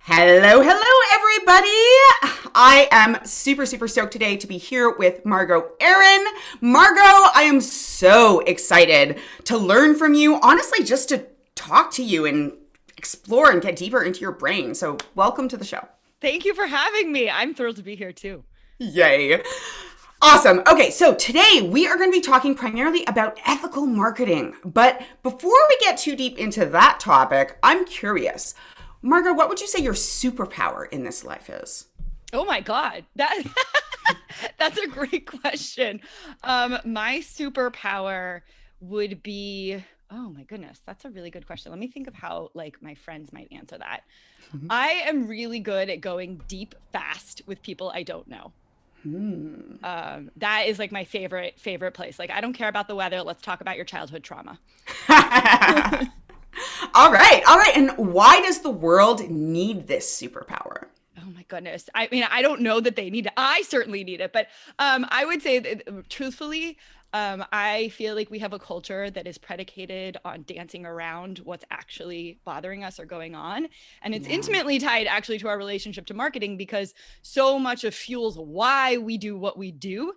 Hello, hello, everybody. I am super, super stoked today to be here with Margo Aaron. Margo, I am so excited to learn from you. Honestly, just to talk to you and explore and get deeper into your brain. So, welcome to the show. Thank you for having me. I'm thrilled to be here too. Yay. Awesome. Okay, so today we are going to be talking primarily about ethical marketing. But before we get too deep into that topic, I'm curious. Margo, what would you say your superpower in this life is? Oh my God. That's a great question. My superpower would be, oh my goodness, that's a really good question. Let me think of how like my friends might answer that. I am really good at going deep fast with people I don't know. That is like my favorite place. Like I don't care about the weather. Let's talk about your childhood trauma. All right, all right. And why does the world need this superpower? Oh my goodness. I mean, I don't know that they need it. I certainly need it, but I would say that truthfully, I feel like we have a culture that is predicated on dancing around what's actually bothering us or going on. And it's Yeah. intimately tied actually to our relationship to marketing because so much of fuels why we do what we do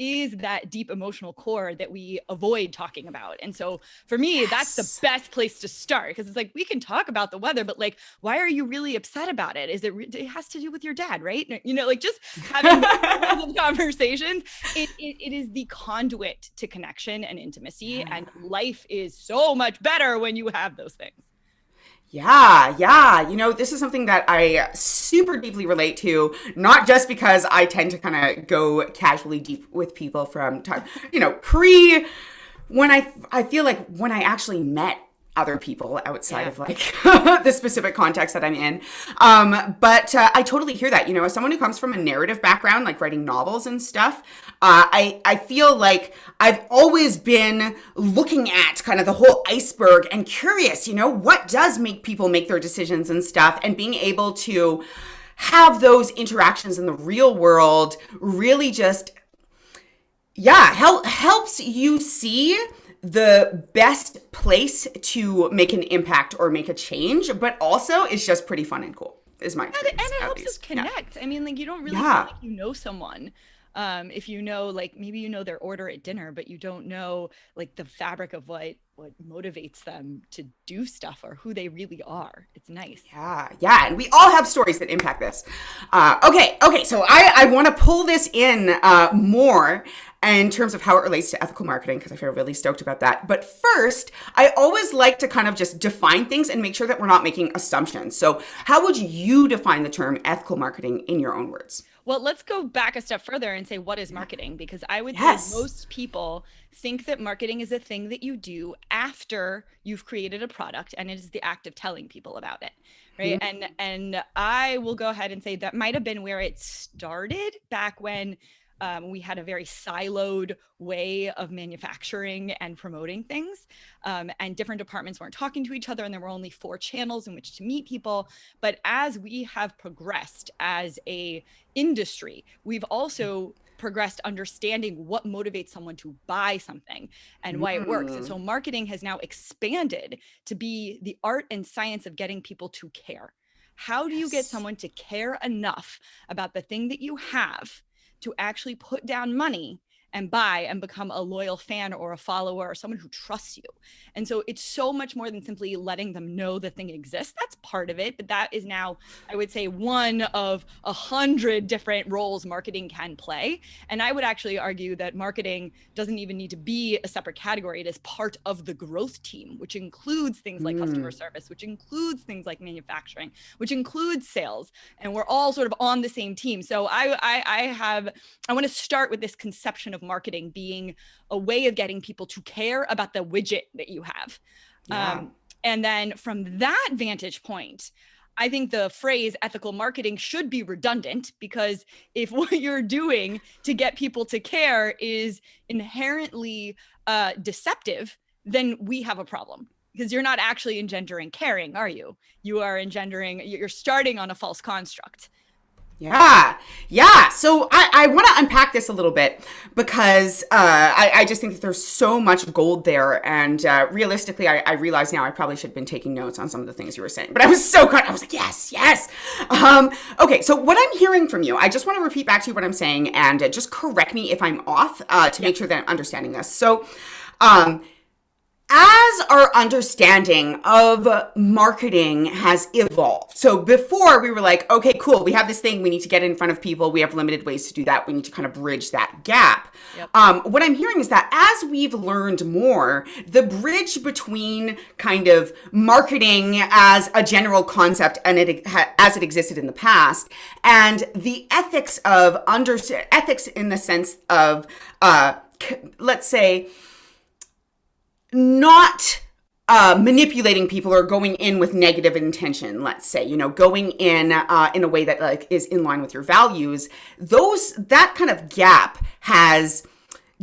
is that deep emotional core that we avoid talking about. And so for me, that's the Yes. best place to start because it's like we can talk about the weather, but like, why are you really upset about it? Is it has to do with your dad, right? You know, like just having those kinds of conversations, it is the conduit to connection and intimacy. Yeah. And life is so much better when you have those things. Yeah, yeah. This is something that I super deeply relate to, not just because I tend to kind of go casually deep with people from time, pre when I feel like when I actually met other people outside Yeah. of like the specific context that I'm in. But I totally hear that. As someone who comes from a narrative background, like writing novels and stuff, I feel like I've always been looking at kind of the whole iceberg and curious, what does make people make their decisions and stuff, and being able to have those interactions in the real world really just helps you see the best place to make an impact or make a change, but also it's just pretty fun and cool, is my And experience it at helps us least. Yeah. connect. I mean, like you don't really feel Yeah. like you know someone. If you know, like maybe you know their order at dinner, but you don't know like the fabric of what motivates them to do stuff or who they really are. It's nice. Yeah, yeah, and we all have stories that impact this. Okay, so I want to pull this in more in terms of how it relates to ethical marketing because I feel really stoked about that. But first, I always like to kind of just define things and make sure that we're not making assumptions. So, how would you define the term ethical marketing in your own words? Well, let's go back a step further and say, what is marketing? Because I would say Yes. most people think that marketing is a thing that you do after you've created a product and it is the act of telling people about it. Right. And I will go ahead and say that might have been where it started back when we had a very siloed way of manufacturing and promoting things. And different departments weren't talking to each other, and there were only four channels in which to meet people. But as we have progressed as a industry, we've also progressed understanding what motivates someone to buy something and why it works. And Mm, so marketing has now expanded to be the art and science of getting people to care. How do you get yes. someone to care enough about the thing that you have to actually put down money and buy and become a loyal fan or a follower or someone who trusts you? And so it's so much more than simply letting them know the thing exists. That's part of it, but that is now, I would say, one of 100 different roles marketing can play. And I would actually argue that marketing doesn't even need to be a separate category. It is part of the growth team, which includes things like customer Mm, service, which includes things like manufacturing, which includes sales, and we're all sort of on the same team. So I want to start with this conception of marketing being a way of getting people to care about the widget that you have. yeah. Um, and then from that vantage point, I think the phrase ethical marketing should be redundant because if what you're doing to get people to care is inherently deceptive, then we have a problem because you're not actually engendering caring, are you? You are engendering, you're starting on a false construct. Yeah. Yeah. So I want to unpack this a little bit because I just think that there's so much gold there. And realistically, I realize now I probably should have been taking notes on some of the things you were saying. But I was so good. I was like, yes, yes. Okay. So what I'm hearing from you, I just want to repeat back to you what I'm saying and just correct me if I'm off to make sure that I'm understanding this. So, as our understanding of marketing has evolved. So before we were like, okay, cool, we have this thing, we need to get in front of people, we have limited ways to do that, we need to kind of bridge that gap. Yep. What I'm hearing is that as we've learned more, the bridge between kind of marketing as a general concept and as it existed in the past, and the ethics of ethics in the sense of, let's say, not manipulating people or going in with negative intention, let's say, going in a way that like is in line with your values, that kind of gap has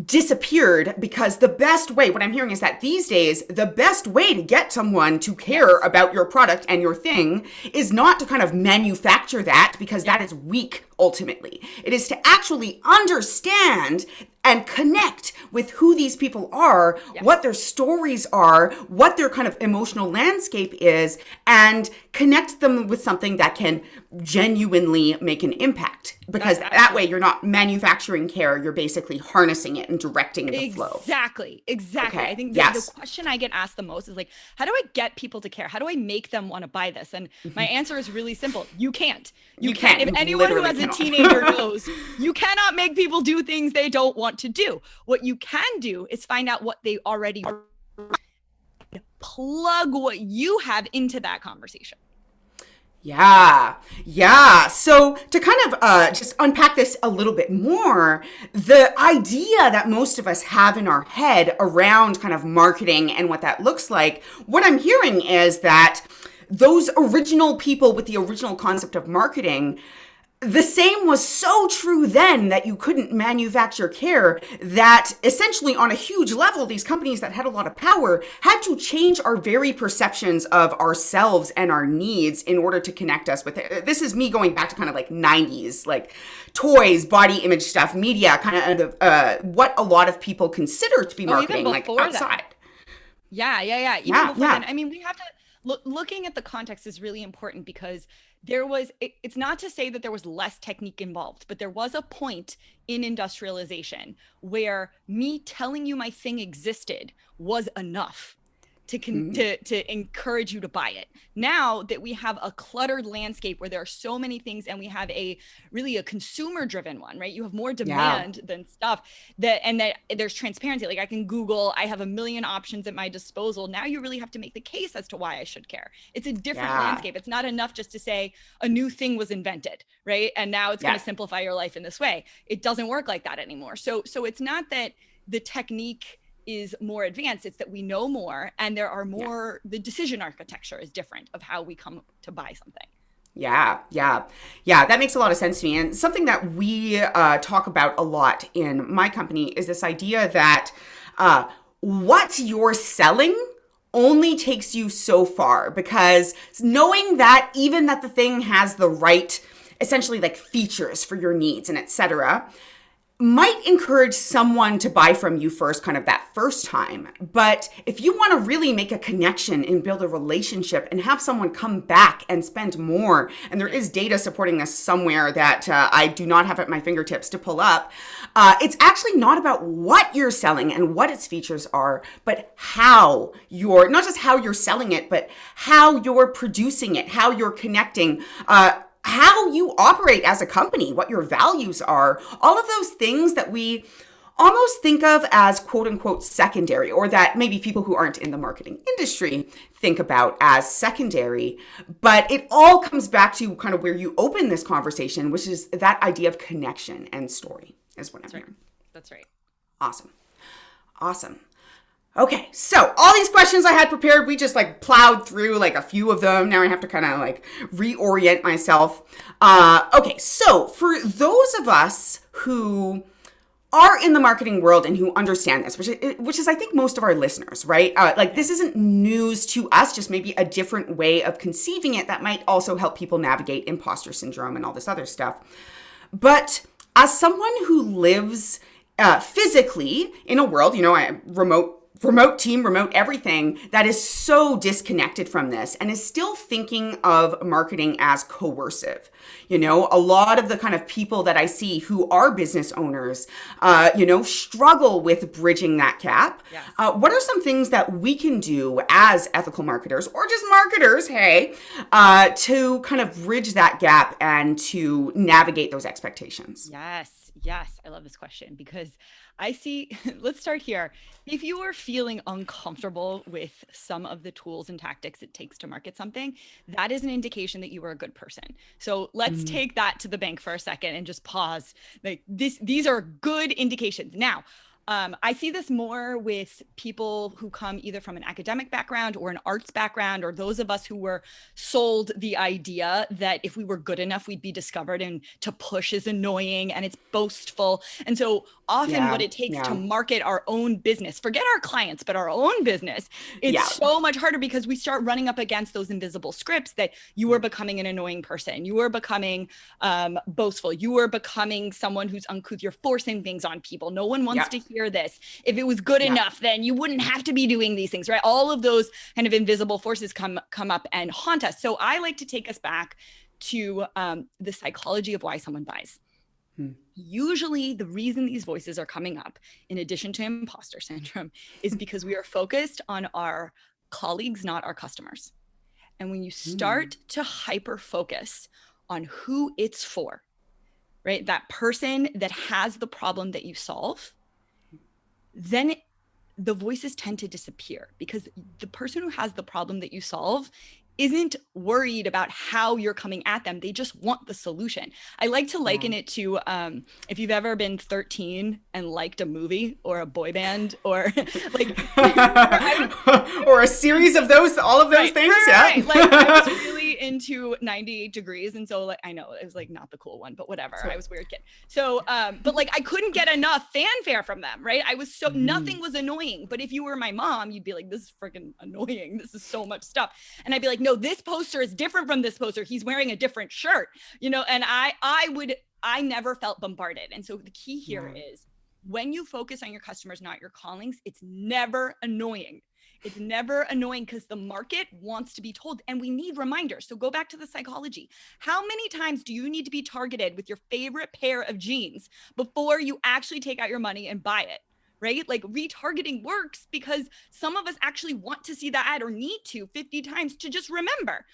disappeared because the best way, what I'm hearing is that these days, the best way to get someone to care about your product and your thing is not to kind of manufacture that because that is weak ultimately. It is to actually understand and connect with who these people are, what their stories are, what their kind of emotional landscape is, and connect them with something that can genuinely make an impact. Because that way you're not manufacturing care, you're basically harnessing it and directing the flow. Exactly. Okay. I think the question I get asked the most is like, how do I get people to care? How do I make them want to buy this? And my answer is really simple. You can't. You can't. If anyone who has a teenager knows, you cannot make people do things they don't want to do. What you can do is find out what they already are, plug what you have into that conversation. Yeah. So to kind of just unpack this a little bit more, the idea that most of us have in our head around kind of marketing and what that looks like, what I'm hearing is that those original people with the original concept of marketing, the same was so true then that you couldn't manufacture care, that essentially on a huge level, these companies that had a lot of power had to change our very perceptions of ourselves and our needs in order to connect us with it. This is me going back to kind of like 90s, like toys, body image stuff, media, kind of what a lot of people consider to be marketing, like outside. Yeah. Even before then, I mean, we have to looking at the context is really important because it's not to say that there was less technique involved, but there was a point in industrialization where me telling you my thing existed was enough to encourage you to buy it. Now that we have a cluttered landscape where there are so many things and we have really a consumer driven one, right? You have more demand than stuff that there's transparency. Like I can Google, I have a million options at my disposal. Now you really have to make the case as to why I should care. It's a different landscape. It's not enough just to say a new thing was invented, right? And now it's going to simplify your life in this way. It doesn't work like that anymore. So it's not that the technique is more advanced, it's that we know more and there are more, the decision architecture is different of how we come to buy something. Yeah, that makes a lot of sense to me. And something that we talk about a lot in my company is this idea that what you're selling only takes you so far, because knowing that even that the thing has the right, essentially like features for your needs and etc., might encourage someone to buy from you first, kind of that first time. But if you want to really make a connection and build a relationship and have someone come back and spend more, and there is data supporting this somewhere that I do not have at my fingertips to pull up, it's actually not about what you're selling and what its features are, but how you're, not just how you're selling it, but how you're producing it, how you're connecting, how you operate as a company, what your values are, all of those things that we almost think of as quote unquote secondary, or that maybe people who aren't in the marketing industry think about as secondary. But it all comes back to kind of where you open this conversation, which is that idea of connection and story is what I'm hearing. That's right. Awesome. Okay, so all these questions I had prepared, we just like plowed through like a few of them. Now I have to kind of like reorient myself. Okay, so for those of us who are in the marketing world and who understand this, which is I think most of our listeners, right? Like this isn't news to us, just maybe a different way of conceiving it that might also help people navigate imposter syndrome and all this other stuff. But as someone who lives physically in a world, remote team, remote everything that is so disconnected from this and is still thinking of marketing as coercive. A lot of the kind of people that I see who are business owners, struggle with bridging that gap. Yes. What are some things that we can do as ethical marketers or just marketers, to kind of bridge that gap and to navigate those expectations? Yes, I love this question because I see, let's start here. If you are feeling uncomfortable with some of the tools and tactics it takes to market something, that is an indication that you are a good person. So let's take that to the bank for a second and just pause. Like these are good indications. Now, I see this more with people who come either from an academic background or an arts background, or those of us who were sold the idea that if we were good enough, we'd be discovered, and to push is annoying and it's boastful. And so often what it takes to market our own business, forget our clients, but our own business, it's so much harder because we start running up against those invisible scripts that you are becoming an annoying person. You are becoming boastful. You are becoming someone who's uncouth. You're forcing things on people. No one wants to hear this. If it was good enough, then you wouldn't have to be doing these things, right? All of those kind of invisible forces come up and haunt us. So I like to take us back to the psychology of why someone buys. Usually the reason these voices are coming up, in addition to imposter syndrome, is because we are focused on our colleagues, not our customers. And when you start to hyper focus on who it's for, right? That person that has the problem that you solve, then the voices tend to disappear because the person who has the problem that you solve isn't worried about how you're coming at them. They just want the solution. I like to liken it to if you've ever been 13 and liked a movie or a boy band or like or a series of those, all of those things. Right. Like I was really into 98 Degrees. And so like, I know it was like not the cool one, but whatever. I was a weird kid. So, but like I couldn't get enough fanfare from them, right? I was so, nothing was annoying. But if you were my mom, you'd be like, this is freaking annoying. This is so much stuff. And I'd be like, no, this poster is different from this poster. He's wearing a different shirt, and I never felt bombarded. And so the key here is when you focus on your customers, not your callings, it's never annoying. It's never annoying because the market wants to be told, and we need reminders. So go back to the psychology. How many times do you need to be targeted with your favorite pair of jeans before you actually take out your money and buy it? Right? Like retargeting works because some of us actually want to see that ad or need to 50 times to just remember.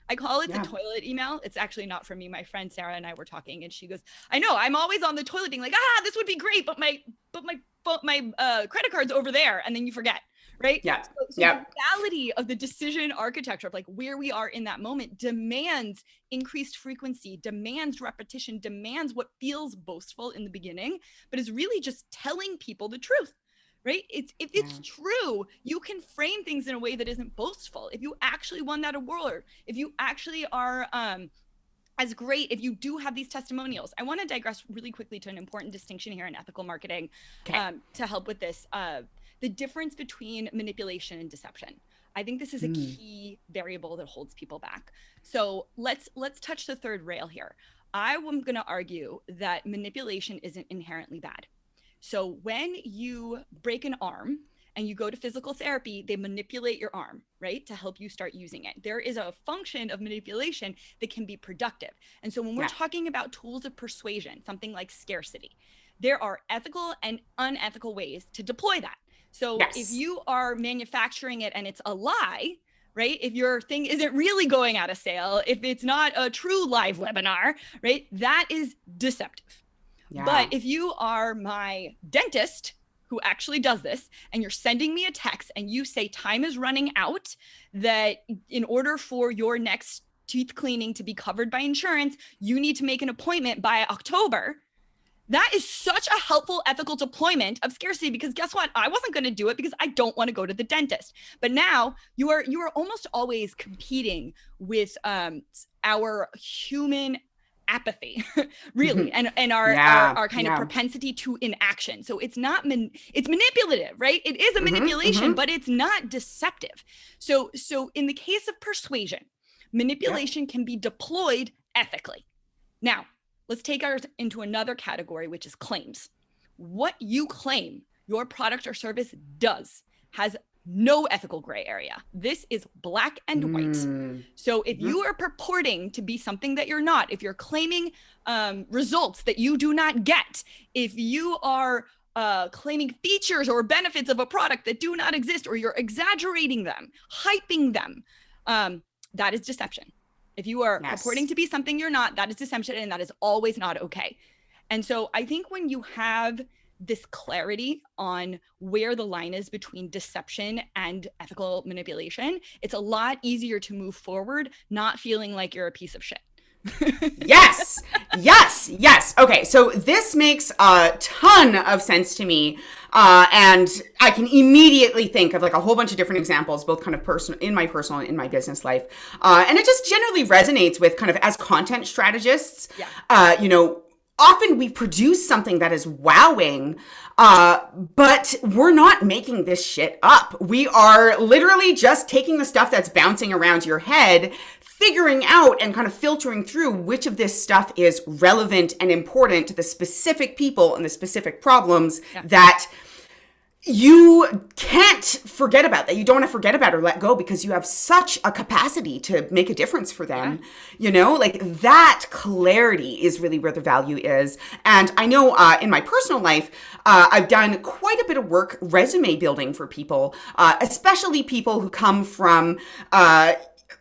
I call it the toilet email. It's actually not from me. My friend Sarah and I were talking and she goes, I know, I'm always on the toilet being like, this would be great, but my credit card's over there. And then you forget. Right? Yeah. So the reality of the decision architecture of like where we are in that moment demands increased frequency, demands repetition, demands what feels boastful in the beginning, but is really just telling people the truth. Right? If it's true, you can frame things in a way that isn't boastful. If you actually won that award, if you actually are as great, if you do have these testimonials. I want to digress really quickly to an important distinction here in ethical marketing to help with this. The difference between manipulation and deception. I think this is a key variable that holds people back. So let's touch the third rail here. I'm going to argue that manipulation isn't inherently bad. So when you break an arm and you go to physical therapy, they manipulate your arm, right, to help you start using it. There is a function of manipulation that can be productive. And so when we're talking about tools of persuasion, something like scarcity, there are ethical and unethical ways to deploy that. So if you are manufacturing it and it's a lie, right? If your thing isn't really going out of sale, if it's not a true live webinar, right? That is deceptive. But if you are my dentist who actually does this and you're sending me a text and you say time is running out, that in order for your next teeth cleaning to be covered by insurance, you need to make an appointment by October. That is such a helpful ethical deployment of scarcity because guess what? I wasn't going to do it because I don't want to go to the dentist. But now you are almost always competing with our human apathy, really, and Yeah. our kind of Yeah. propensity to inaction. So it's not it's manipulative, right? It is a manipulation, but it's not deceptive. So in the case of persuasion, manipulation can be deployed ethically. Now, let's take ours into another category, which is claims. What you claim your product or service does has no ethical gray area. This is black and white. So if you are purporting to be something that you're not, if you're claiming results that you do not get, if you are claiming features or benefits of a product that do not exist, or you're exaggerating them, hyping them, that is deception. If you are purporting to be something you're not, that is deception, and that is always not okay. And so I think when you have this clarity on where the line is between deception and ethical manipulation, it's a lot easier to move forward, not feeling like you're a piece of shit. Yes. Okay, so this makes a ton of sense to me. And I can immediately think of like a whole bunch of different examples, both kind of personal, in my personal and in my business life. And it just generally resonates with kind of, as content strategists, often we produce something that is wowing, but we're not making this shit up. We are literally just taking the stuff that's bouncing around your head, figuring out and kind of filtering through which of this stuff is relevant and important to the specific people and the specific problems that you can't forget about, that you don't want to forget about or let go, because you have such a capacity to make a difference for them. Like that clarity is really where the value is. And I know in my personal life, I've done quite a bit of work resume building for people, especially people who come from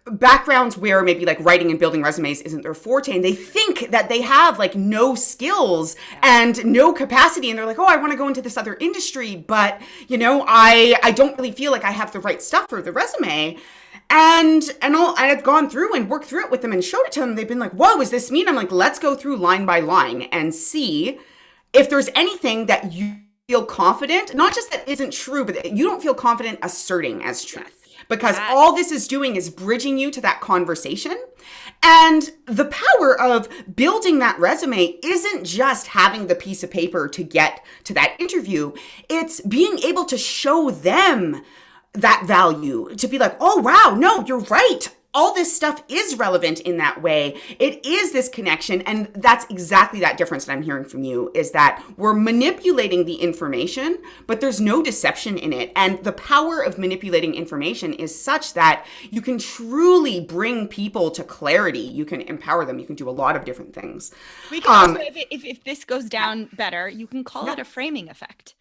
backgrounds where maybe like writing and building resumes isn't their forte, and they think that they have like no skills and no capacity, and they're like, oh, I want to go into this other industry, but I don't really feel like I have the right stuff for the resume. And I had gone through and worked through it with them and showed it to them. They've been like, whoa, is this me? I'm like, let's go through line by line and see if there's anything that you feel confident, not just that isn't true, but that you don't feel confident asserting as truth. Because all this is doing is bridging you to that conversation. And the power of building that resume isn't just having the piece of paper to get to that interview. It's being able to show them that value, to be like, oh, wow, no, you're right. All this stuff is relevant in that way. It is this connection. And that's exactly that difference that I'm hearing from you, is that we're manipulating the information, but there's no deception in it. And the power of manipulating information is such that you can truly bring people to clarity. You can empower them. You can do a lot of different things. We can also, if this goes down better, you can call it a framing effect.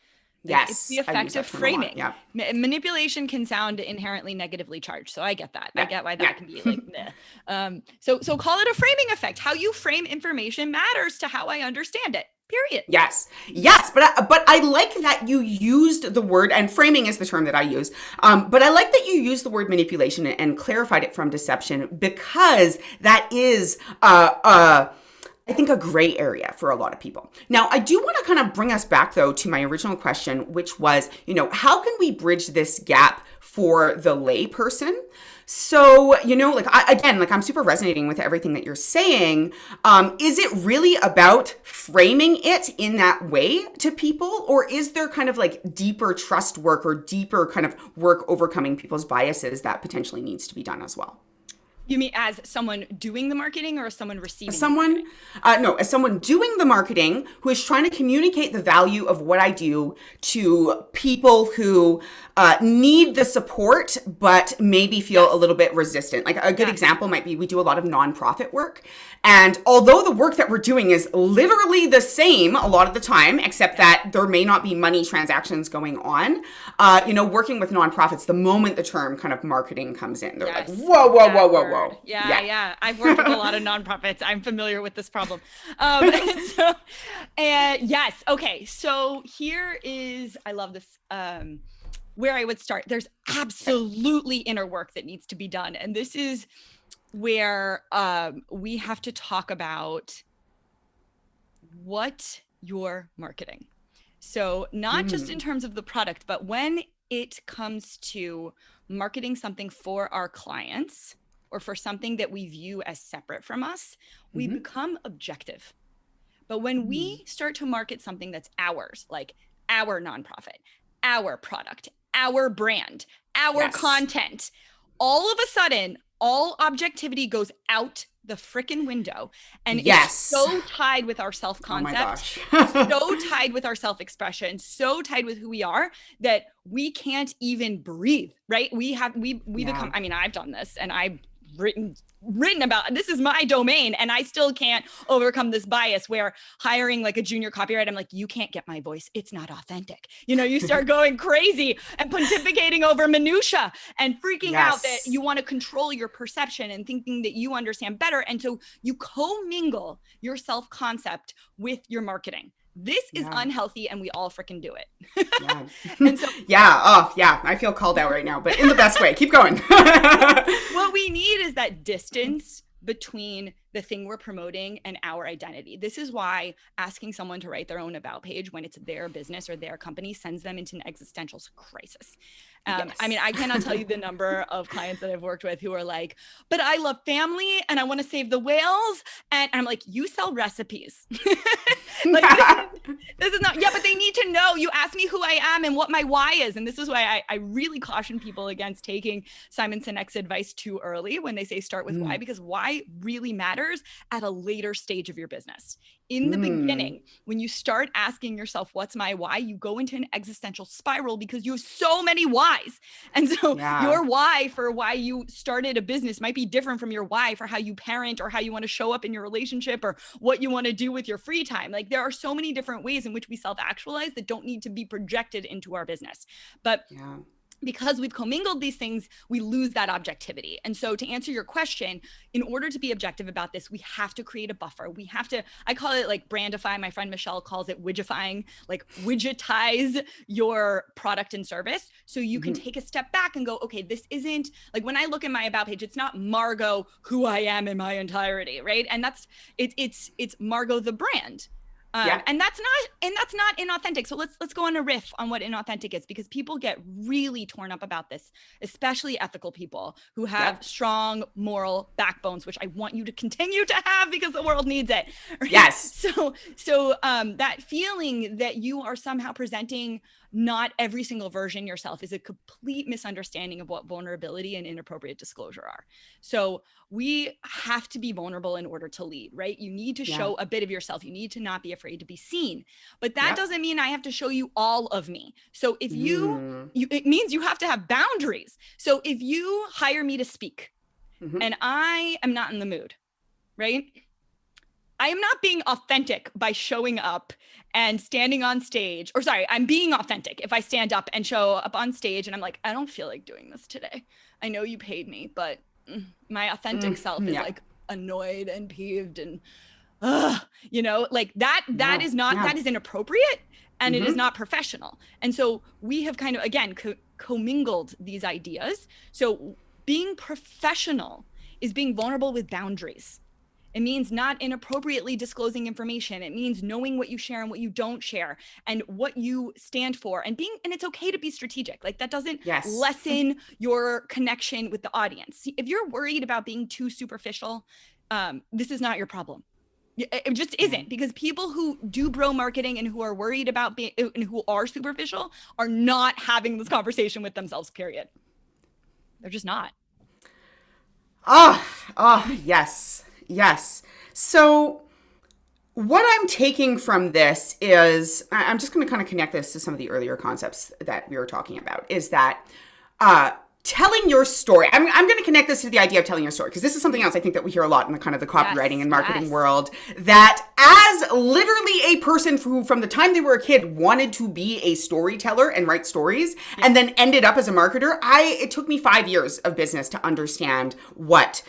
Yes, it's the effect of framing. Manipulation can sound inherently negatively charged, so I get that. I get why that can be like, meh. So call it a framing effect. How you frame information matters to how I understand it. Period. Yes, but I like that you used the word, and framing is the term that I use. But I like that you used the word manipulation and clarified it from deception, because that is I think a gray area for a lot of people. Now, I do want to kind of bring us back though to my original question, which was, how can we bridge this gap for the lay person? So, I'm super resonating with everything that you're saying. Is it really about framing it in that way to people? Or is there kind of like deeper trust work or deeper kind of work overcoming people's biases that potentially needs to be done as well? You mean as someone doing the marketing, or as someone receiving? As someone doing the marketing who is trying to communicate the value of what I do to people who need the support, but maybe feel a little bit resistant. Like a good example might be, we do a lot of nonprofit work. And although the work that we're doing is literally the same a lot of the time, except that there may not be money transactions going on, working with nonprofits, the moment the term kind of marketing comes in, they're like, whoa. Yeah. I've worked with a lot of nonprofits. I'm familiar with this problem. Yes. Okay. So here is, I love this, where I would start. There's absolutely inner work that needs to be done. And this is where we have to talk about what you're marketing. So not just in terms of the product, but when it comes to marketing something for our clients, or for something that we view as separate from us, we become objective. But when we start to market something that's ours, like our nonprofit, our product, our brand, our content, all of a sudden, all objectivity goes out the freaking window. And it's so tied with our self-concept, so tied with our self-expression, so tied with who we are that we can't even breathe, right? We become, I mean, I've done this and I've written about, this is my domain, and I still can't overcome this bias where hiring like a junior copywriter, I'm like, you can't get my voice, it's not authentic. You start going crazy and pontificating over minutia and freaking out that you want to control your perception and thinking that you understand better. And so you commingle your self-concept with your marketing. This is unhealthy, and we all freaking do it. And so, I feel called out right now, but in the best way. Keep going. What we need is that distance between the thing we're promoting and our identity. This is why asking someone to write their own about page when it's their business or their company sends them into an existential crisis. I mean, I cannot tell you the number of clients that I've worked with who are like, but I love family and I want to save the whales. And I'm like, you sell recipes. Like, this is not, but they need to know. You ask me who I am and what my why is. And this is why I really caution people against taking Simon Sinek's advice too early when they say start with why, because why really matters at a later stage of your business. In the beginning, when you start asking yourself, what's my why, you go into an existential spiral because you have so many whys. And so your why for why you started a business might be different from your why for how you parent or how you want to show up in your relationship or what you want to do with your free time. Like, there are so many different ways in which we self-actualize that don't need to be projected into our business. But because we've commingled these things, we lose that objectivity. And so to answer your question, in order to be objective about this, we have to create a buffer. We have to, I call it like brandify. My friend Michelle calls it widgetifying, like widgetize your product and service. So you can take a step back and go, okay, this isn't like, when I look at my about page, it's not Margo, who I am in my entirety, right? And that's, it's Margo, the brand. And that's not inauthentic. So let's go on a riff on what inauthentic is, because people get really torn up about this, especially ethical people who have strong moral backbones, which I want you to continue to have because the world needs it. Right? Yes. So that feeling that you are somehow presenting not every single version yourself is a complete misunderstanding of what vulnerability and inappropriate disclosure are. So we have to be vulnerable in order to lead, right? You need to show a bit of yourself. You need to not be afraid to be seen. But that doesn't mean I have to show you all of me. So if you it means you have to have boundaries. So if you hire me to speak and I am not in the mood, right? I am not being authentic by showing up and standing on stage, or sorry, I'm being authentic if I stand up and show up on stage and I'm like, I don't feel like doing this today. I know you paid me, but my authentic self is like annoyed and peeved and, like that is not, that is inappropriate and it is not professional. And so we have kind of, again, commingled these ideas. So being professional is being vulnerable with boundaries. It means not inappropriately disclosing information. It means knowing what you share and what you don't share and what you stand for and it's okay to be strategic. Like, that doesn't lessen your connection with the audience. See, if you're worried about being too superficial, this is not your problem. It just isn't, because people who do bro marketing and who are worried about being, and who are superficial are not having this conversation with themselves, period. They're just not. Yes. Yes. So what I'm taking from this is, I'm just going to kind of connect this to some of the earlier concepts that we were talking about, is that telling your story. I'm going to connect this to the idea of telling your story, because this is something else I think that we hear a lot in the kind of the copywriting and marketing world, that as literally a person who from the time they were a kid wanted to be a storyteller and write stories and then ended up as a marketer, it took me 5 years of business to understand what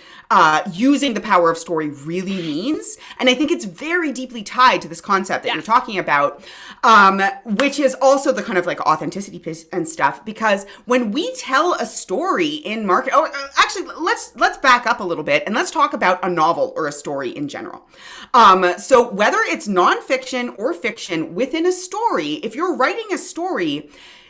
using the power of story really means. And I think it's very deeply tied to this concept that you're talking about, which is also the kind of like authenticity piece and stuff, because when we tell a story in market, actually let's back up a little bit and let's talk about a novel or a story in general. So whether it's nonfiction or fiction, within a story, if you're writing a story,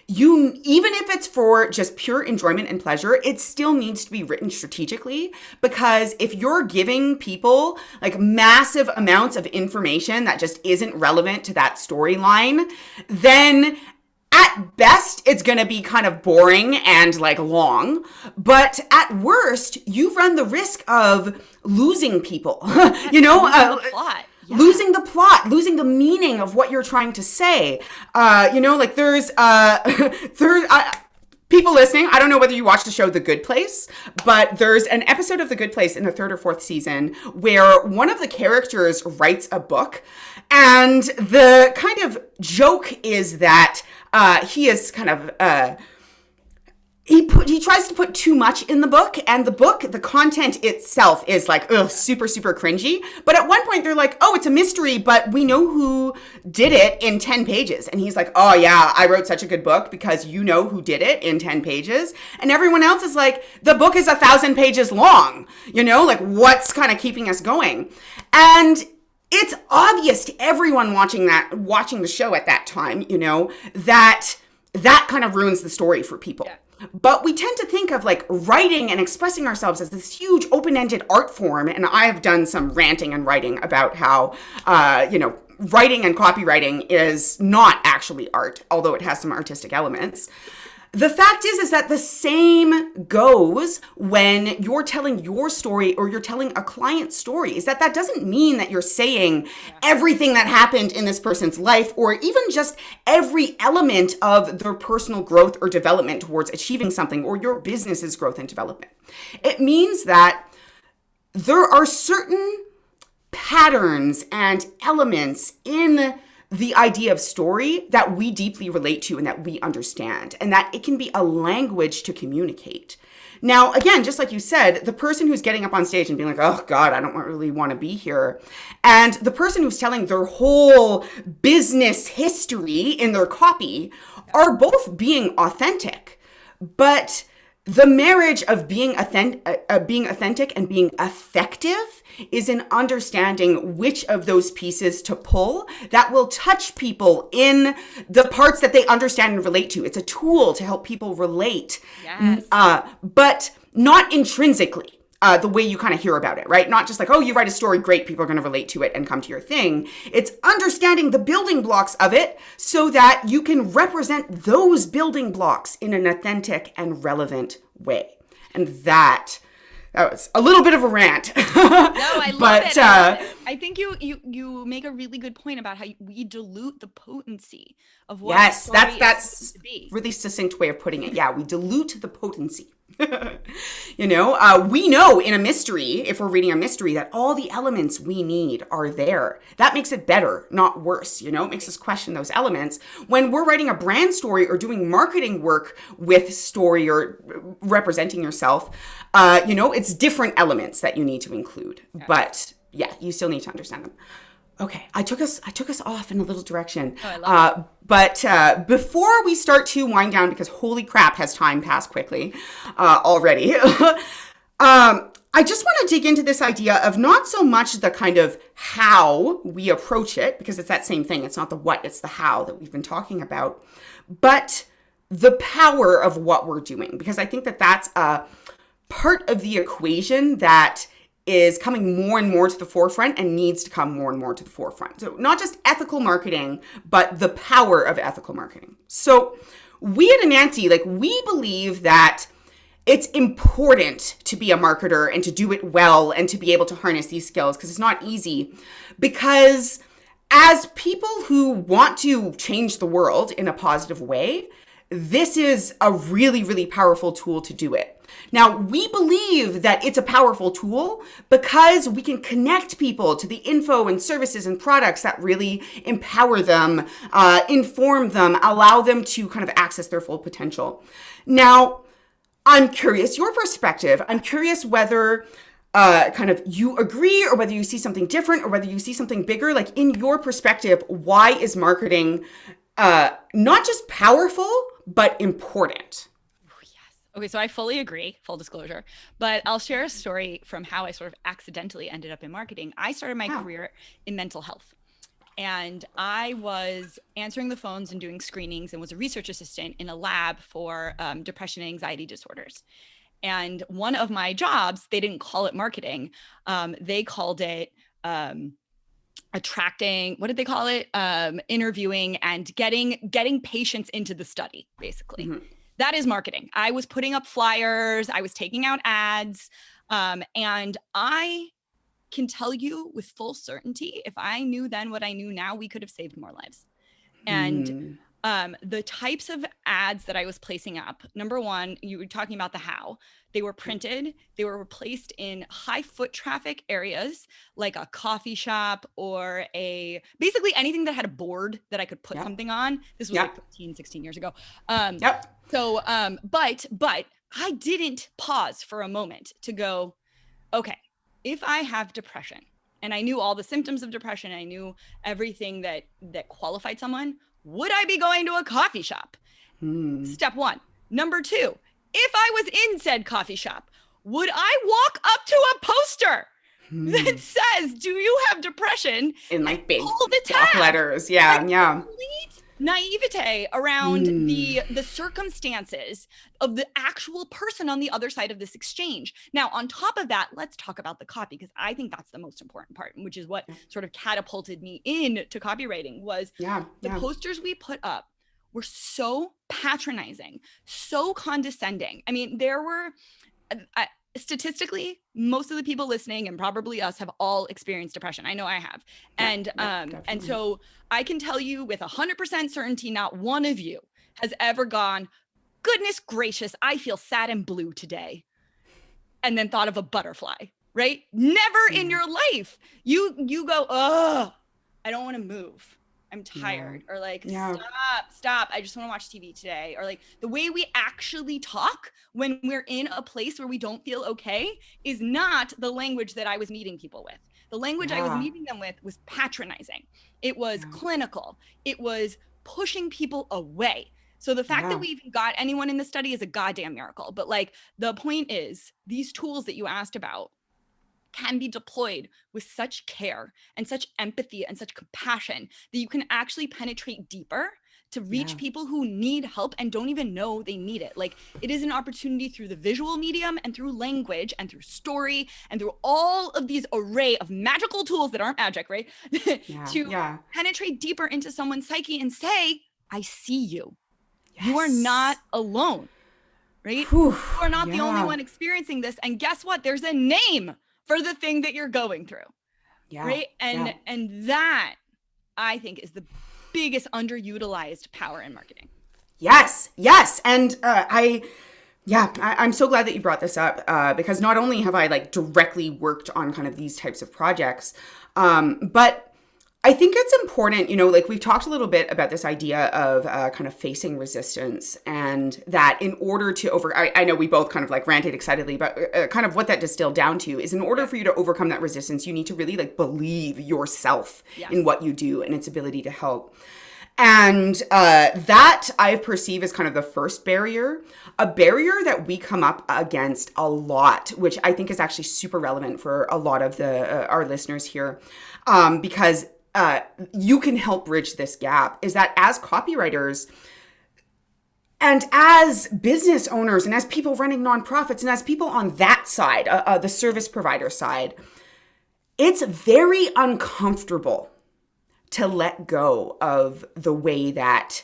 even if it's for just pure enjoyment and pleasure, it still needs to be written strategically, because if you're giving people like massive amounts of information that just isn't relevant to that storyline, then at best, it's going to be kind of boring and like long, but at worst, you run the risk of losing people, The plot. Yeah. losing the plot, losing the meaning of what you're trying to say. Like there's people listening, I don't know whether you watch the show The Good Place, but there's an episode of The Good Place in the third or fourth season where one of the characters writes a book, and the kind of joke is that he is kind of he tries to put too much in the book, and the content itself is like super super cringy. But at one point they're like, oh, it's a mystery, but we know who did it in 10 pages. And he's like, oh yeah, I wrote such a good book because you know who did it in 10 pages. And everyone else is like, the book is 1,000 pages long, like what's kind of keeping us going? And it's obvious to everyone watching the show at that time, that kind of ruins the story for people. Yeah. But we tend to think of like writing and expressing ourselves as this huge open-ended art form. And I have done some ranting and writing about how, writing and copywriting is not actually art, although it has some artistic elements. The fact is that the same goes when you're telling your story or you're telling a client's story, is that doesn't mean that you're saying everything that happened in this person's life or even just every element of their personal growth or development towards achieving something or your business's growth and development. It means that there are certain patterns and elements in the idea of story that we deeply relate to and that we understand, and that it can be a language to communicate. Now, again, just like you said, the person who's getting up on stage and being like, oh God, I don't really want to be here, and the person who's telling their whole business history in their copy are both being authentic. But the marriage of being authentic and being effective is in understanding which of those pieces to pull that will touch people in the parts that they understand and relate to. It's a tool to help people relate, yes. But not intrinsically. The way you kind of hear about it, right? Not just like, oh, you write a story, great, people are going to relate to it and come to your thing. It's understanding the building blocks of it so that you can represent those building blocks in an authentic and relevant way. And that was a little bit of a rant. No, I love it. I think you make a really good point about how we dilute the potency of what yes, story that's is to be. Really succinct way of putting it. Yeah, we dilute the potency. We know in a mystery, if we're reading a mystery, that all the elements we need are there. That makes it better, not worse. It makes us question those elements. When we're writing a brand story or doing marketing work with story or representing yourself, it's different elements that you need to include. Yeah. But yeah, you still need to understand them. Okay, I took us off in a little direction. Oh, I love it. But before we start to wind down, because holy crap, has time passed quickly already. I just want to dig into this idea of not so much the kind of how we approach it, because it's that same thing. It's not the what, it's the how that we've been talking about, but the power of what we're doing, because I think that that's a part of the equation that is coming more and more to the forefront and needs to come more and more to the forefront. So not just ethical marketing, but the power of ethical marketing. So we at Anansi, we believe that it's important to be a marketer and to do it well and to be able to harness these skills, because it's not easy. Because as people who want to change the world in a positive way, this is a really, really powerful tool to do it. Now, we believe that it's a powerful tool because we can connect people to the info and services and products that really empower them, inform them, allow them to kind of access their full potential. Now, I'm curious your perspective. I'm curious whether kind of you agree or whether you see something different or whether you see something bigger. Like in your perspective, why is marketing not just powerful, but important? Okay, so I fully agree, full disclosure, but I'll share a story from how I sort of accidentally ended up in marketing. I started my career in mental health. And I was answering the phones and doing screenings and was a research assistant in a lab for depression and anxiety disorders. And one of my jobs, they didn't call it marketing. They called it attracting, what did they call it? Interviewing and getting patients into the study, basically. Mm-hmm. That is marketing. I was putting up flyers, I was taking out ads, and I can tell you with full certainty, if I knew then what I knew now, we could have saved more lives. And the types of ads that I was placing up, number one, you were talking about the how. They were printed, they were placed in high foot traffic areas like a coffee shop or basically anything that had a board that I could put something on. This was like 15, 16 years ago. So, but I didn't pause for a moment to go, okay, if I have depression and I knew all the symptoms of depression, I knew everything that qualified someone, would I be going to a coffee shop? Step one. Number two, if I was in said coffee shop, would I walk up to a poster that says, do you have depression? In like big block letters. Yeah. Complete naivete around the circumstances of the actual person on the other side of this exchange. Now, on top of that, let's talk about the copy, because I think that's the most important part, which is what sort of catapulted me into copywriting was the posters we put up were so patronizing, so condescending. I mean, there were statistically, most of the people listening and probably us have all experienced depression. I know I have. And so I can tell you with 100% certainty, not one of you has ever gone, goodness gracious, I feel sad and blue today, and then thought of a butterfly, right? Never in your life. You go, oh, I don't want to move. I'm tired, or like, stop. I just want to watch TV today. Or like the way we actually talk when we're in a place where we don't feel okay is not the language that I was meeting people with. The language I was meeting them with was patronizing. It was clinical. It was pushing people away. So the fact that we even got anyone in the study is a goddamn miracle. But like the point is, these tools that you asked about can be deployed with such care and such empathy and such compassion that you can actually penetrate deeper to reach people who need help and don't even know they need it. Like it is an opportunity through the visual medium and through language and through story and through all of these array of magical tools that aren't magic, right? to penetrate deeper into someone's psyche and say, I see you. You are not alone, right? You are not the only one experiencing this. And guess what? There's a name for the thing that you're going through, right? And that, I think, is the biggest underutilized power in marketing. Yes. And I'm so glad that you brought this up because not only have I like directly worked on kind of these types of projects, but I think it's important, like we've talked a little bit about this idea of kind of facing resistance, and that in order to I know we both kind of like ranted excitedly, but kind of what that distilled down to is in order for you to overcome that resistance, you need to really like believe yourself in what you do and its ability to help. And that I perceive as kind of the first barrier, a barrier that we come up against a lot, which I think is actually super relevant for a lot of our listeners here, because you can help bridge this gap, is that as copywriters and as business owners and as people running nonprofits and as people on that side, the service provider side, it's very uncomfortable to let go of the way that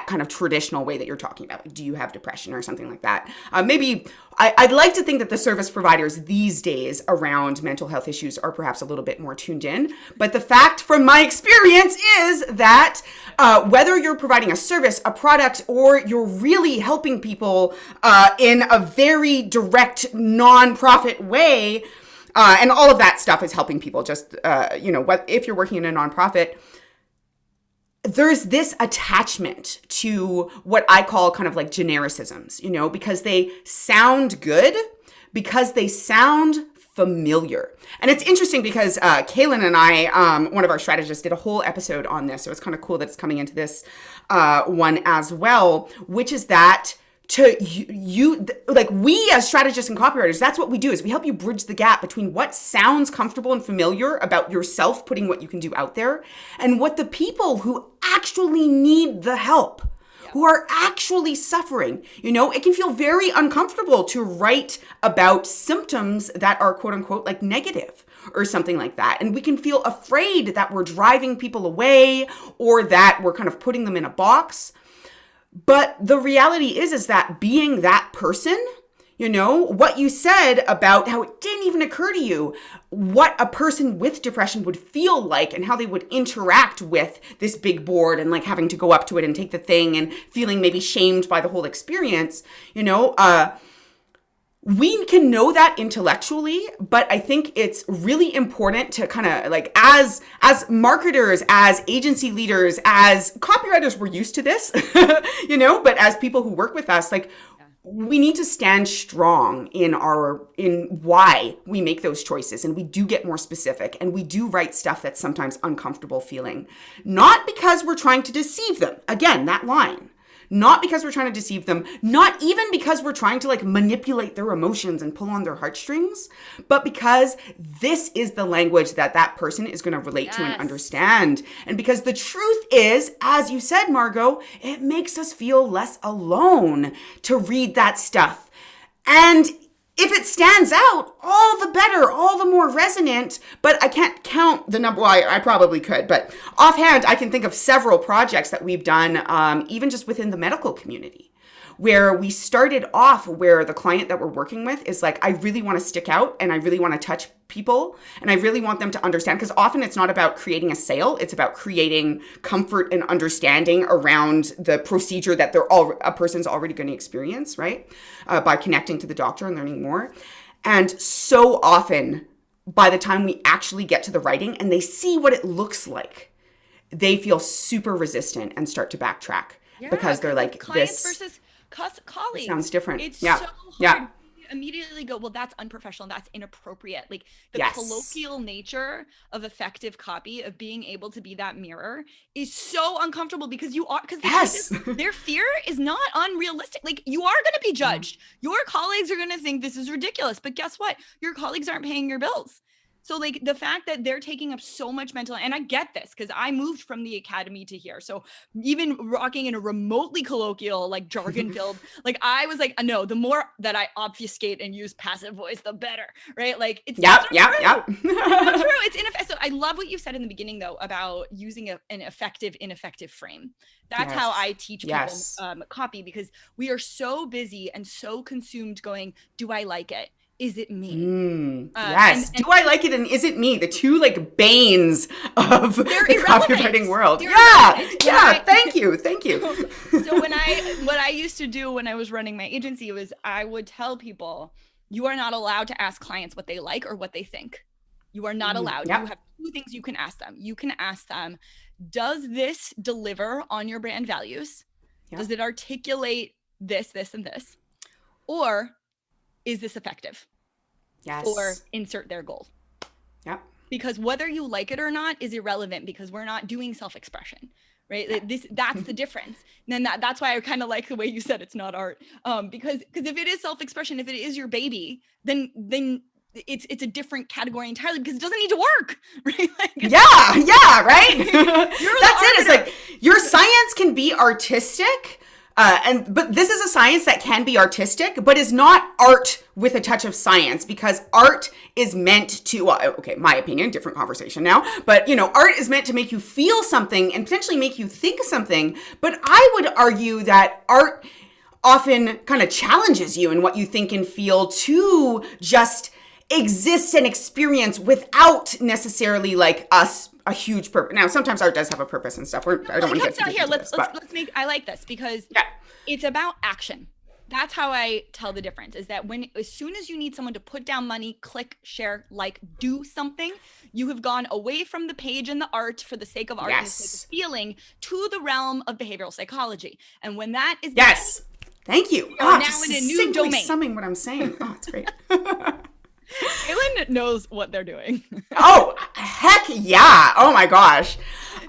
kind of traditional way that you're talking about. Like, do you have depression or something like that? Maybe I'd like to think that the service providers these days around mental health issues are perhaps a little bit more tuned in. But the fact from my experience is that whether you're providing a service, a product, or you're really helping people in a very direct nonprofit way, and all of that stuff is helping people just, if you're working in a nonprofit, there's this attachment to what I call kind of like genericisms, because they sound good, because they sound familiar. And it's interesting because Kaylin and I, one of our strategists, did a whole episode on this. So it's kind of cool that it's coming into this one as well, which is that to you, like we as strategists and copywriters, that's what we do, is we help you bridge the gap between what sounds comfortable and familiar about yourself, putting what you can do out there, and what the people who actually need the help, who are actually suffering. You know, it can feel very uncomfortable to write about symptoms that are quote unquote like negative or something like that. And we can feel afraid that we're driving people away or that we're kind of putting them in a box. But the reality is that being that person, you know, what you said about how it didn't even occur to you what a person with depression would feel like and how they would interact with this big board and like having to go up to it and take the thing and feeling maybe shamed by the whole experience, you know, we can know that intellectually, but I think it's really important to kind of like, as marketers, as agency leaders, as copywriters, we're used to this, you know, but as people who work with us, like we need to stand strong in why we make those choices. And we do get more specific and we do write stuff that's sometimes uncomfortable feeling, not because we're trying to deceive them. Again, that line. Not because we're trying to deceive them, not even because we're trying to like manipulate their emotions and pull on their heartstrings, but because this is the language that that person is going to relate to and understand. And because the truth is, as you said, Margo, it makes us feel less alone to read that stuff. And if it stands out, all the better, all the more resonant, but I can't count the number. Well, I probably could, but offhand, I can think of several projects that we've done, even just within the medical community, where we started off where the client that we're working with is like, I really want to stick out and I really want to touch people and I really want them to understand, because often it's not about creating a sale, it's about creating comfort and understanding around the procedure that a person's already going to experience, right? By connecting to the doctor and learning more. And so often, by the time we actually get to the writing and they see what it looks like, they feel super resistant and start to backtrack because they're like, clients this versus colleagues sounds different. It's so hard. Yeah. Immediately go, well, that's unprofessional, that's inappropriate. Like the colloquial nature of effective copy, of being able to be that mirror, is so uncomfortable because their fear is not unrealistic. Like you are going to be judged. Your colleagues are going to think this is ridiculous, but guess what? Your colleagues aren't paying your bills. So like the fact that they're taking up so much mental, and I get this because I moved from the academy to here. So even rocking in a remotely colloquial, like jargon filled, like I was like, no, the more that I obfuscate and use passive voice, the better, right? Like it's not true. It's ineffective. So I love what you said in the beginning though, about using an effective, ineffective frame. That's how I teach people copy, because we are so busy and so consumed going, do I like it? Is it me? Yes. Do I like it? And is it me? The two like banes of the copywriting world. Thank you. So what I used to do when I was running my agency was I would tell people, you are not allowed to ask clients what they like or what they think. You are not allowed. You have two things you can ask them. You can ask them, does this deliver on your brand values? Does it articulate this, and this? Or is this effective? Yes. Or insert their goal. Yep. Because whether you like it or not is irrelevant, because we're not doing self-expression, right? That's the difference. And then that's why I kind of like the way you said it's not art. Because if it is self-expression, if it is your baby, then it's a different category entirely, because it doesn't need to work, right? Like, right. That's it. It's like your science can be artistic. But this is a science that can be artistic, but is not art with a touch of science, because art is meant to, my opinion, different conversation now, but art is meant to make you feel something and potentially make you think something. But I would argue that art often kind of challenges you in what you think and feel to just exist and experience without necessarily like a huge purpose. Now, sometimes art does have a purpose and stuff. I don't want to get too here. into Let's make. I like this because it's about action. That's how I tell the difference. Is that as soon as you need someone to put down money, click, share, like, do something, you have gone away from the page and the art for the sake of art and the sake of feeling to the realm of behavioral psychology. And when that is thank you. Now in a new domain. Summing what I'm saying. Oh, it's great. Kaylin knows what they're doing. Oh, heck yeah. Oh my gosh.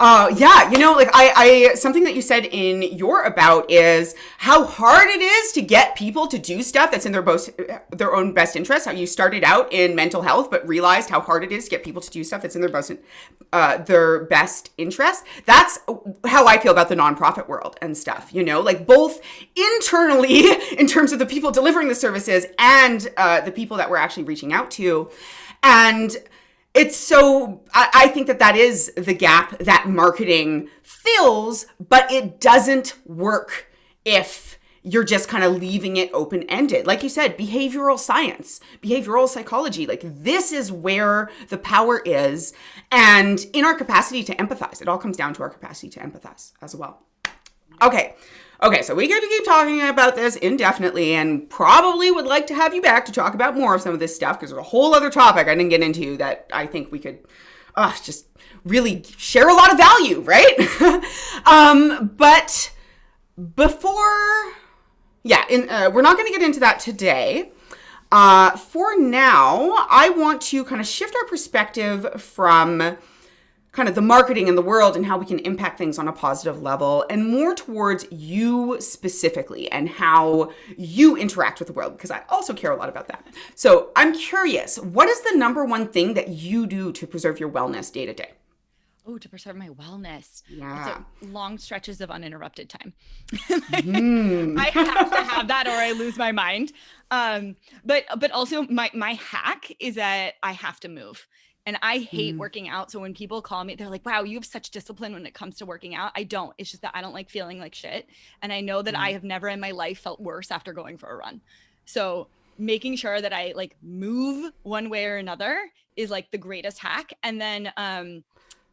Yeah, like I something that you said in your about is how hard it is to get people to do stuff that's in their own best interest. How you started out in mental health, but realized how hard it is to get people to do stuff that's in their best interest. That's how I feel about the nonprofit world and stuff. Like both internally in terms of the people delivering the services and the people that we're actually reaching out to, and it's so, I think that is the gap that marketing fills, but it doesn't work if you're just kind of leaving it open-ended. Like you said, behavioral science, behavioral psychology, like this is where the power is. And in our capacity to empathize, it all comes down to our capacity to empathize as well. Okay, so we get to keep talking about this indefinitely and probably would like to have you back to talk about more of some of this stuff because there's a whole other topic I didn't get into that I think we could just really share a lot of value, right? But before, we're not going to get into that today. For now, I want to kind of shift our perspective from kind of the marketing in the world and how we can impact things on a positive level and more towards you specifically and how you interact with the world, because I also care a lot about that. So I'm curious, what is the number one thing that you do to preserve your wellness day to day? Oh, to preserve my wellness. Yeah. It's long stretches of uninterrupted time. I have to have that or I lose my mind. But also my hack is that I have to move. And I hate working out. So when people call me, they're like, wow, you have such discipline when it comes to working out. I don't. It's just that I don't like feeling like shit. And I know that I have never in my life felt worse after going for a run. So making sure that I like move one way or another is like the greatest hack. And then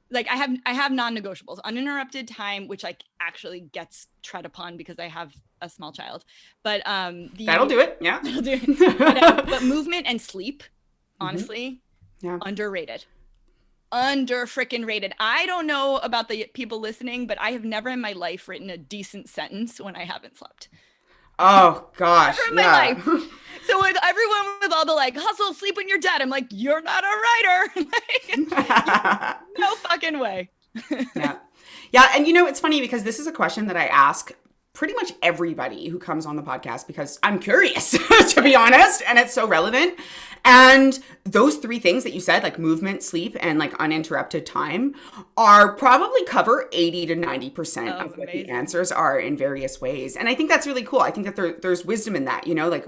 like I have non-negotiables, uninterrupted time, which like actually gets tread upon because I have a small child. But that'll do it. Yeah. That'll do it. But movement and sleep, honestly. Yeah. Underrated. Under freaking rated. I don't know about the people listening, but I have never in my life written a decent sentence when I haven't slept. Oh gosh. Never in my life. So with everyone with all the like hustle, sleep when you're dead, I'm like, you're not a writer. Like, no fucking way. Yeah. And it's funny because this is a question that I ask pretty much everybody who comes on the podcast because I'm curious, to be honest, and it's so relevant. And those three things that you said, like movement, sleep, and like uninterrupted time, are probably cover 80 to 90% of what the answers are in various ways. And I think that's really cool. I think that there's wisdom in that, like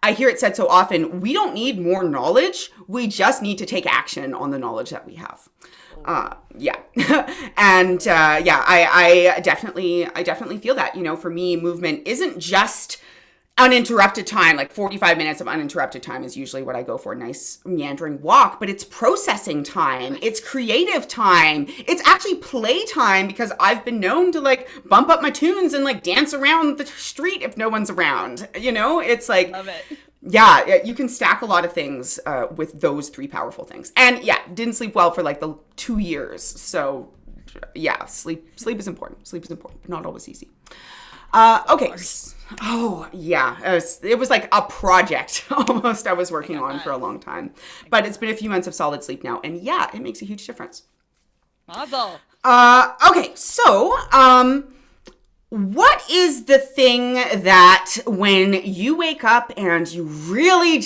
I hear it said so often, we don't need more knowledge. We just need to take action on the knowledge that we have. And I definitely feel that, for me, movement isn't just uninterrupted time. Like 45 minutes of uninterrupted time is usually what I go for. Nice meandering walk, but it's processing time. It's creative time. It's actually play time because I've been known to like bump up my tunes and like dance around the street if no one's around, it's like, love it. Yeah, you can stack a lot of things with those three powerful things. And didn't sleep well for like the 2 years. So sleep is important. Sleep is important, but not always easy. Okay. Oh yeah, it was like a project almost I was working on for a long time, but it's been a few months of solid sleep now, and it makes a huge difference. Mazel. Okay, so what is the thing that when you wake up and you really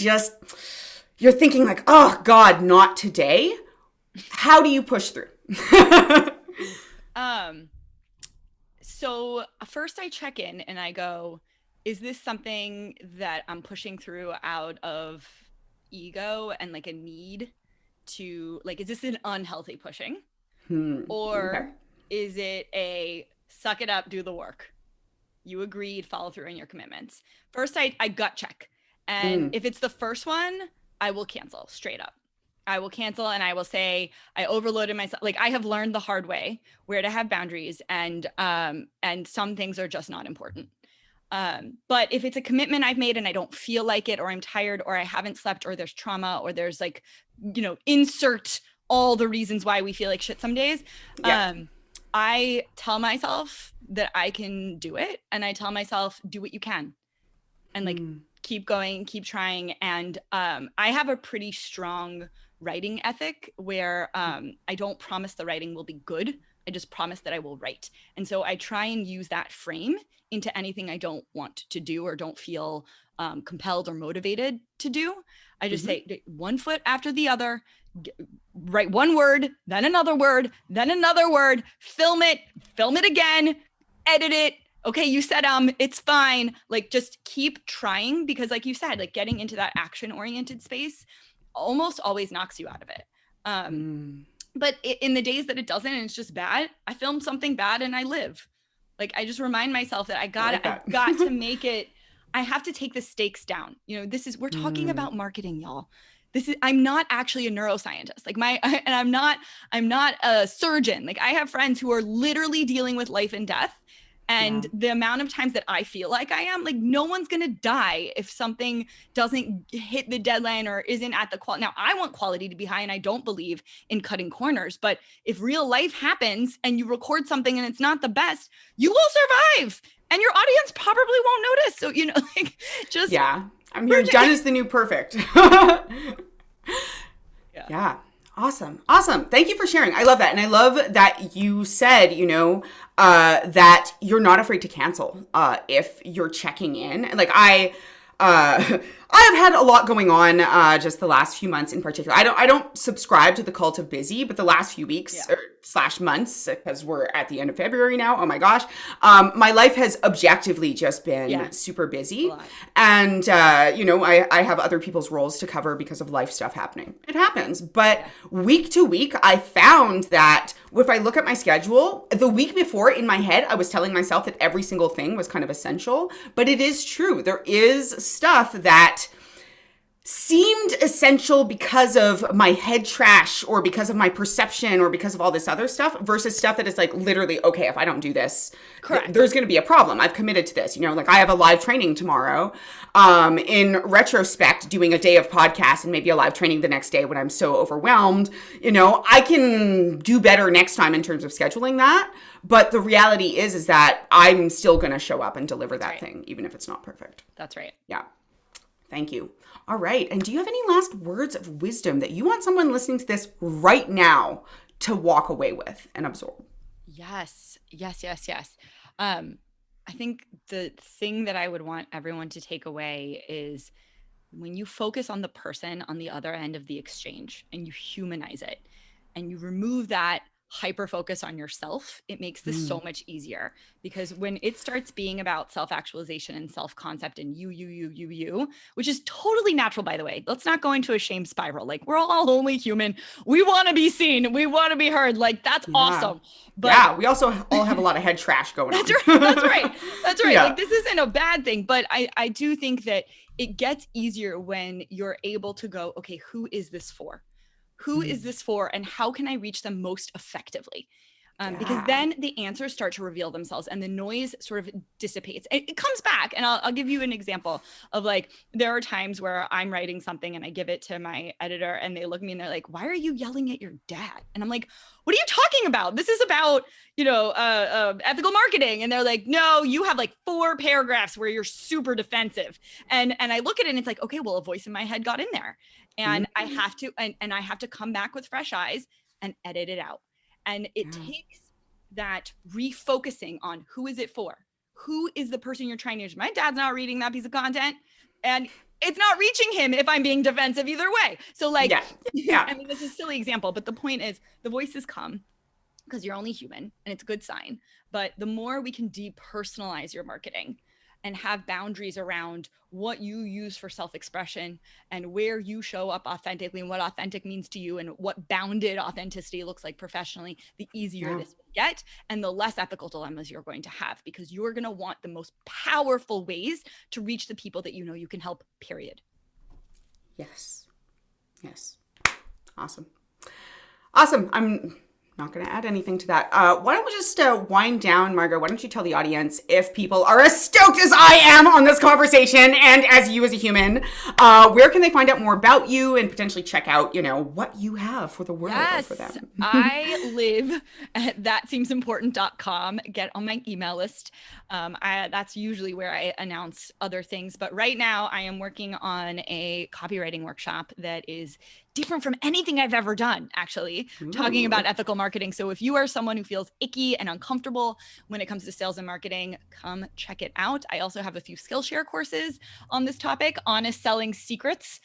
you're thinking like, oh God, not today? How do you push through? So first I check in and I go, is this something that I'm pushing through out of ego and like a need to like, is this an unhealthy pushing? Or is it a suck it up, do the work? You agreed, follow through on your commitments. First, I gut check. And if it's the first one, I will cancel straight up. I will cancel and I will say I overloaded myself. Like I have learned the hard way where to have boundaries and some things are just not important. But if it's a commitment I've made and I don't feel like it, or I'm tired, or I haven't slept, or there's trauma, or there's like, insert all the reasons why we feel like shit some days. I tell myself that I can do it. And I tell myself, do what you can. And like, keep going, keep trying. And I have a pretty strong writing ethic where I don't promise the writing will be good. I just promise that I will write. And so I try and use that frame into anything I don't want to do or don't feel compelled or motivated to do. I just say one foot after the other, write one word, then another word, then another word, film it again, edit it. Okay, you said it's fine. Like, just keep trying, because like you said, like getting into that action oriented space almost always knocks you out of it. But in the days that it doesn't and it's just bad, I film something bad and I live. Like, I just remind myself that I've got to make it. I have to take the stakes down. You know, we're talking about marketing, y'all. I'm not actually a neuroscientist. Like I'm not a surgeon. Like, I have friends who are literally dealing with life and death. And the amount of times that I feel like I am, like, no one's going to die if something doesn't hit the deadline or isn't at the quality. Now, I want quality to be high and I don't believe in cutting corners, but if real life happens and you record something and it's not the best, you will survive and your audience probably won't notice. So, you know, like, just. Yeah. I'm here. Done is the new perfect. Yeah. Awesome. Thank you for sharing. I love that. And I love that you said, you know, that you're not afraid to cancel if you're checking in. Like, I have had a lot going on just the last few months in particular. I don't subscribe to the cult of busy, but the last few weeks / months, because we're at the end of February now. Oh my gosh. My life has objectively just been super busy. And, you know, I have other people's roles to cover because of life stuff happening. It happens. But week to week, I found that if I look at my schedule, the week before in my head, I was telling myself that every single thing was kind of essential. But it is true. There is stuff that seemed essential because of my head trash or because of my perception or because of all this other stuff versus stuff that is like literally, okay, if I don't do this, there's going to be a problem. I've committed to this. You know, like, I have a live training tomorrow. In retrospect, doing a day of podcast and maybe a live training the next day when I'm so overwhelmed, you know, I can do better next time in terms of scheduling that. But the reality is that I'm still going to show up and deliver that thing, even if it's not perfect. That's right. Yeah. Thank you. All right. And do you have any last words of wisdom that you want someone listening to this right now to walk away with and absorb? Yes. I think the thing that I would want everyone to take away is when you focus on the person on the other end of the exchange and you humanize it and you remove that hyper focus on yourself, it makes this so much easier, because when it starts being about self-actualization and self-concept and you, which is totally natural, by the way, let's not go into a shame spiral. Like, we're all only human. We want to be seen. We want to be heard. Like, that's awesome. But we also all have a lot of head trash going on. That's right. Yeah. Like, this isn't a bad thing, but I do think that it gets easier when you're able to go, okay, who is this for? Who is this for, and how can I reach them most effectively? Because then the answers start to reveal themselves and the noise sort of dissipates. It comes back. And I'll give you an example of, like, there are times where I'm writing something and I give it to my editor and they look at me and they're like, why are you yelling at your dad? And I'm like, what are you talking about? This is about, you know, ethical marketing. And they're like, no, you have like 4 paragraphs where you're super defensive. And I look at it and it's like, okay, well, a voice in my head got in there. And I have to, and I have to come back with fresh eyes and edit it out. And it takes that refocusing on who is it for? Who is the person you're trying to reach? My dad's not reading that piece of content, and it's not reaching him if I'm being defensive either way. So, like, I mean, this is a silly example, but the point is the voices come because you're only human, and it's a good sign. But the more we can depersonalize your marketing and have boundaries around what you use for self-expression and where you show up authentically and what authentic means to you and what bounded authenticity looks like professionally, the easier this will get and the less ethical dilemmas you're going to have, because you're going to want the most powerful ways to reach the people that you know you can help, period. Yes. Awesome. I'm not going to add anything to that. Why don't we just wind down, Margo? Why don't you tell the audience, if people are as stoked as I am on this conversation and as you as a human, where can they find out more about you and potentially check out, you know, what you have for the world or for them? I live at thatseemsimportant.com. Get on my email list. That's usually where I announce other things. But right now I am working on a copywriting workshop that is different from anything I've ever done, actually, talking about ethical marketing. So if you are someone who feels icky and uncomfortable when it comes to sales and marketing, come check it out. I also have a few Skillshare courses on this topic, honest selling secrets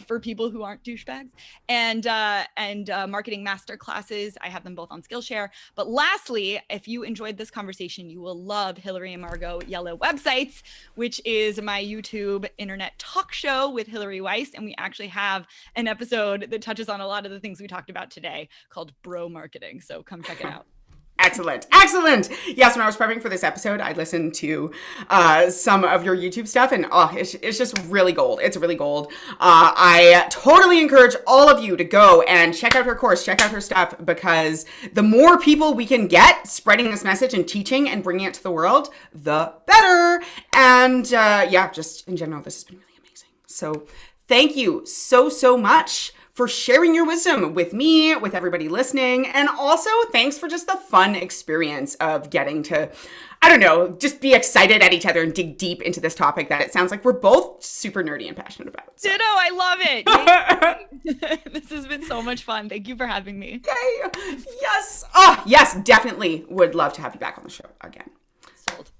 for people who aren't douchebags, and marketing master classes. I have them both on Skillshare. But lastly, if you enjoyed this conversation, you will love Hillary and Margo Yellow Websites, which is my YouTube internet talk show with Hillary Weiss. And we actually have an episode that touches on a lot of the things we talked about today called Bro Marketing. So come check it out. Excellent. Excellent. Yes, when I was prepping for this episode, I listened to some of your YouTube stuff, and it's just really gold. It's really gold. I totally encourage all of you to go and check out her course, check out her stuff, because the more people we can get spreading this message and teaching and bringing it to the world, the better. And just in general, this has been really amazing. So thank you so much for sharing your wisdom with me, with everybody listening. And also thanks for just the fun experience of getting to, I don't know, just be excited at each other and dig deep into this topic that it sounds like we're both super nerdy and passionate about. So. Ditto, I love it. This has been so much fun. Thank you for having me. Yay. Yes. Oh, yes, definitely would love to have you back on the show again. Sold.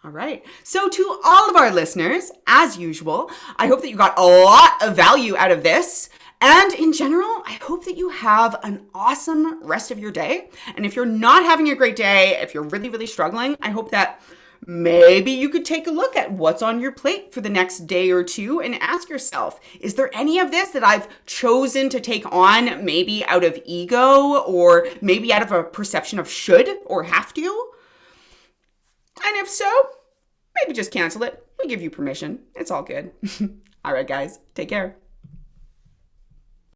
All right. So to all of our listeners, as usual, I hope that you got a lot of value out of this. And in general, I hope that you have an awesome rest of your day. And if you're not having a great day, if you're really, really struggling, I hope that maybe you could take a look at what's on your plate for the next day or two and ask yourself, is there any of this that I've chosen to take on maybe out of ego or maybe out of a perception of should or have to? And if so, maybe just cancel it. We give you permission. It's all good. All right, guys, take care.